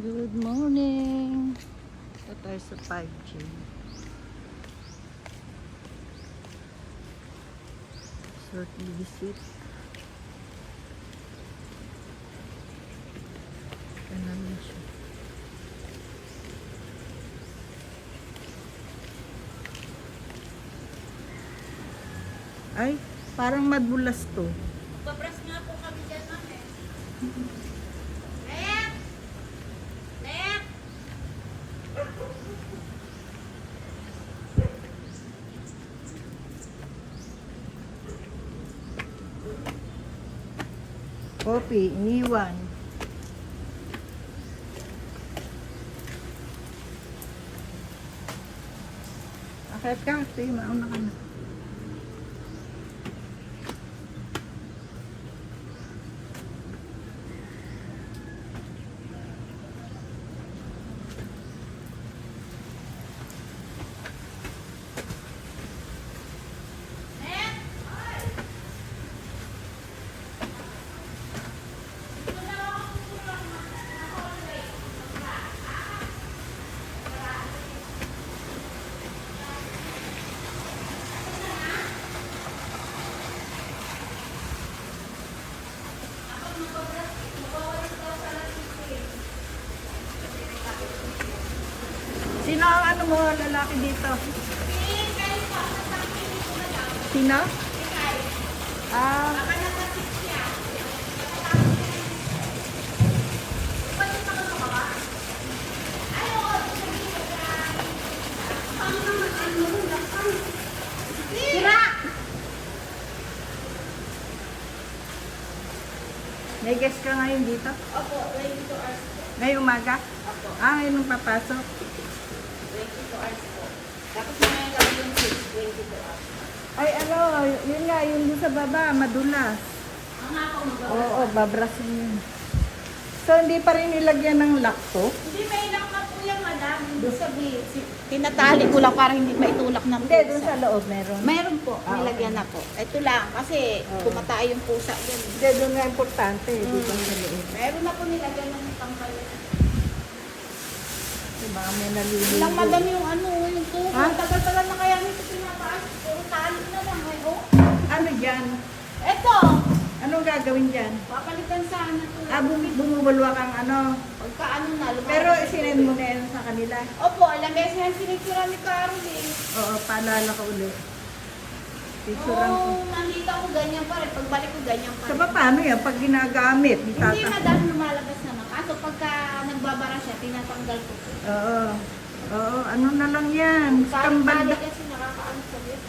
Good morning. Ito tayo sa 5G. Short visit. Ano na siya. Ay, parang madulas to. Papras nga po kami dyan, ma'am eh. Nek! Nek! Coffee, iniwan. Akit ka, sige, mauna ka na. Nek! Sino ang ano mo, lalaki dito? Sino? Ah, Sira! may guest ka ngayon dito? Opo, 22 hours po. Ngayong umaga? Opo, Ah, ngayon nung papasok. 22 hours po. Tapos ngayon kami yung 22 hours. Ay, ano, yun nga, yung doon sa baba, madulas. Ang nga po mag- Oo, babrasin yun. So, hindi pa rin nilagyan ng lock to? Hindi, may ilang na po yan, madam. Hindi sabihin. Tinatali ko lang para hindi maitulak ng Hindi, doon sa loob meron. Meron po, Ah, nilagyan na po. Ito lang, kasi Oo. kumatay yung pusa yan. Hindi, doon nga importante, dito sa loob. Meron na po nilagyan ng pangkalan. Diba, may naliligo. Ilang madam yung ano, yung tubo. Ha? Tagal-tagal na kaya nito pinataas. Puro tali na lang. Eh, oh. Ano dyan? Ito, Anong gagawin dyan? papalitan sana ito. Ah, bumubulwa kang ano. Pagka ano na, lumalabas. Pero isinend mo na yan sa kanila. Opo, alam beses yan sinictura ni Carol eh. Oo, paalala ka ulit. Picturean ko. Oo, nandito ako ganyan pa rin. Pagbalik ko ganyan pa So, rin. paano yan? Pag ginagamit, Hindi itata. madam, lumalabas naman. Kaso pagka nagbabara siya, tinatanggal ko. Oo. Oo, ano na lang yan. Kali Tambal na. kasi nakakaano sa bit.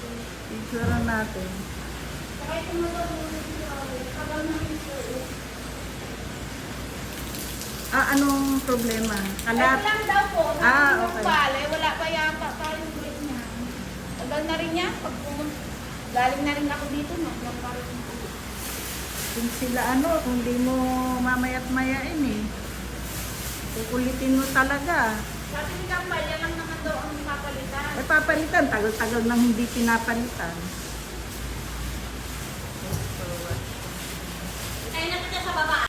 Picturean natin. Saka ito mo daw, tagal na rin po. Ah, anong problema? Ito Kalat? lang daw po. Ah, Yung okay. pala, wala pa yata tayong grip niya. Tagal na rin yan. Pag galing na rin ako dito, no? Yung parang Kung sila ano, kung di mo mamayat mayain eh. Kukulitin mo talaga. sabi ni Kampal, yan lang naman daw ang papalitan. Eh, papalitan. Tagal-tagal nang hindi pinapalitan. Kaya na sa baba.